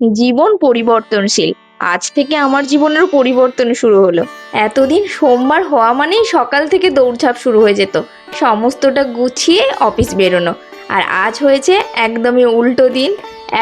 জীবন পরিবর্তনশীল। আজ থেকে আমার জীবনেরও পরিবর্তন শুরু হলো। এতদিন সোমবার হওয়া মানেই সকাল থেকে দৌড়ঝাঁপ শুরু হয়ে যেত, সমস্তটা গুছিয়ে অফিস বেরোনো। আর আজ হয়েছে একদমই উল্টো দিন।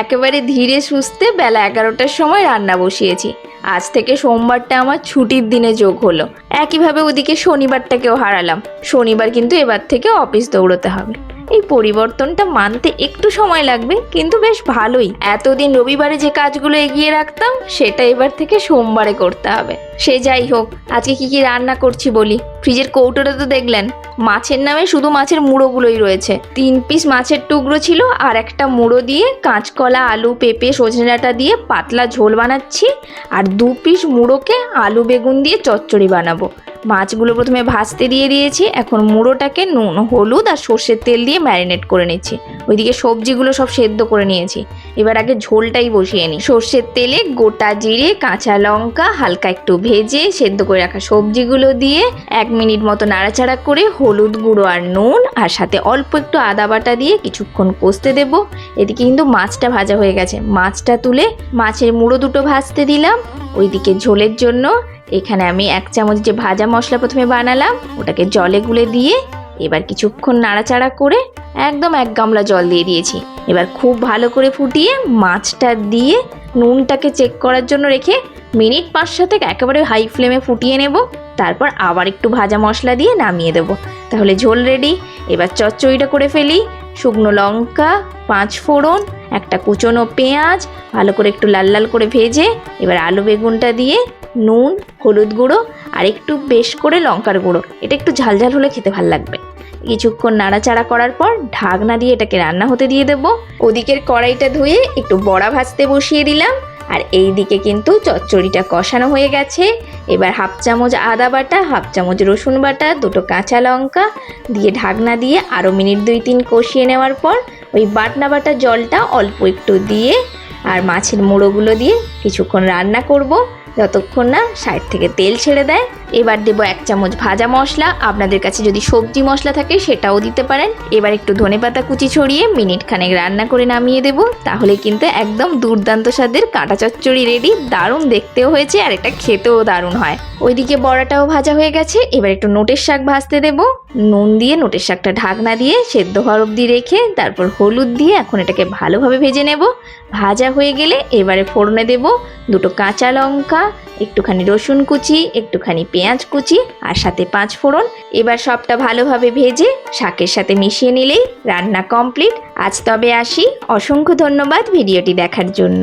একেবারে ধীরে সুস্থে বেলা 11টার সময় রান্না বসিয়েছি। আজ থেকে সোমবারটা আমার ছুটির দিনে যোগ হলো। একইভাবে ওদিকে শনিবারটাকেও হারালাম। শনিবার কিন্তু এবার থেকে অফিস দৌড়তে হবে। এই পরিবর্তনটা মানতে একটু সময় লাগবে, কিন্তু বেশ ভালোই। এতদিন রবিবারে যে কাজগুলো এগিয়ে রাখতাম সেটা এবার থেকে সোমবারে করতে হবে। সে যাই হোক, আজকে কি কি রান্না করছি বলি। ফ্রিজের কৌটোটা তো দেখলেন, মাছের নামে শুধু মাছের মুড়োগুলোই রয়েছে। 3 পিস মাছের টুকরো ছিল, আর একটা মুড়ো দিয়ে কাঁচকলা, আলু, পেঁপে, সজনে ডাঁটা দিয়ে পাতলা ঝোল বানাচ্ছি। আর 2 পিস মুড়োকে আলু বেগুন দিয়ে চচ্চড়ি বানাবো। মাছগুলো প্রথমে ভাজতে দিয়ে দিয়েছি, এখন মুড়োটাকে নুন, হলুদ আর সর্ষের তেল দিয়ে ম্যারিনেট করে নিচ্ছি। ওইদিকে সবজিগুলো সব সেদ্ধ করে নিয়েছি। এবার আগে ঝোলটাই বসিয়ে নিই। সর্ষের তেলে গোটা জিরে, কাঁচা লঙ্কা হালকা একটু ভেজে সেদ্ধ করে রাখা সবজিগুলো দিয়ে 1 মিনিট মতো নাড়াচাড়া করে হলুদ গুঁড়ো আর নুন আর সাথে অল্প একটু আদা বাটা দিয়ে কিছুক্ষণ কষতে দেব। এদিকে কিন্তু মাছটা ভাজা হয়ে গেছে। মাছটা তুলে মাছের মুড়ো দুটো ভাজতে দিলাম। ওইদিকে ঝোলের জন্য এখানে আমি 1 চামচ যে ভাজা মশলা প্রথমে বানালাম ওটাকে জলে গুলে দিয়ে এবার কিছুক্ষণ নাড়াচাড়া করে একদম 1 গামলা জল দিয়ে দিয়েছি। এবার খুব ভালো করে ফুটিয়ে মাছটা দিয়ে নুনটাকে চেক করার জন্য রেখে মিনিট 5-7 একেবারে হাই ফ্লেমে ফুটিয়ে নেব। তারপর আবার একটু ভাজা মশলা দিয়ে নামিয়ে দেবো। তাহলে ঝোল রেডি। এবার চচ্চড়িটা করে ফেলি। শুকনো লঙ্কা, 5 ফোড়ন, একটা কুচনো পেঁয়াজ ভালো করে একটু লাল লাল করে ভেজে এবার আলু বেগুনটা দিয়ে নুন, হলুদ গুঁড়ো আর একটু বেশ করে লঙ্কার গুঁড়ো, এটা একটু ঝালঝাল হলে খেতে ভালো লাগবে। কিছুক্ষণ নাড়াচাড়া করার পর ঢাকনা দিয়ে এটাকে রান্না হতে দিয়ে দেব। ওদিকের কড়াইটা ধুয়ে একটু বড়া ভাজতে বসিয়ে দিলাম। আর এই দিকে কিন্তু চচ্চড়িটা কষানো হয়ে গেছে। এবার 1/2 চামচ আদা বাটা, 1/2 চামচ রসুন বাটা, 2টো কাঁচা লঙ্কা দিয়ে ঢাকনা দিয়ে আরও মিনিট 2-3 কষিয়ে নেওয়ার পর ওই বাটনা বাটা জলটা অল্প একটু দিয়ে আর মাছের মুড়োগুলো দিয়ে কিছুক্ষণ রান্না করব, যতক্ষণ না সাইড থেকে তেল ছেড়ে দেয়। এবার দেবো 1 চামচ ভাজা মশলা। আপনাদের কাছে যদি সবজি মশলা থাকে সেটাও দিতে পারেন। এবার একটু ধনেপাতা কুচি ছড়িয়ে মিনিট খানেক রান্না করে নামিয়ে দেবো। তাহলে কিন্তু একদম দুর্দান্ত স্বাদের কাঁটা চচ্চড়ি রেডি। দারুণ দেখতেও হয়েছে আর এটা খেতেও দারুণ হয়। ওইদিকে বড়াটাও ভাজা হয়ে গেছে। এবার একটু নোটের শাক ভাজতে দেবো। নুন দিয়ে নোটের শাকটা ঢাকনা দিয়ে সেদ্ধ হওয়ার অবধি রেখে তারপর হলুদ দিয়ে এখন এটাকে ভালোভাবে ভেজে নেব। ভাজা হয়ে গেলে এবারে ফোড়নে দেব 2টো কাঁচা লঙ্কা, একটুখানি রসুন কুচি, একটুখানি পেঁয়াজ কুচি আর সাথে 5 ফোড়ন। এবার সবটা ভালোভাবে ভেজে শাকের সাথে মিশিয়ে নিলেই রান্না কমপ্লিট। আজ তবে আসি। অসংখ্য ধন্যবাদ ভিডিওটি দেখার জন্য।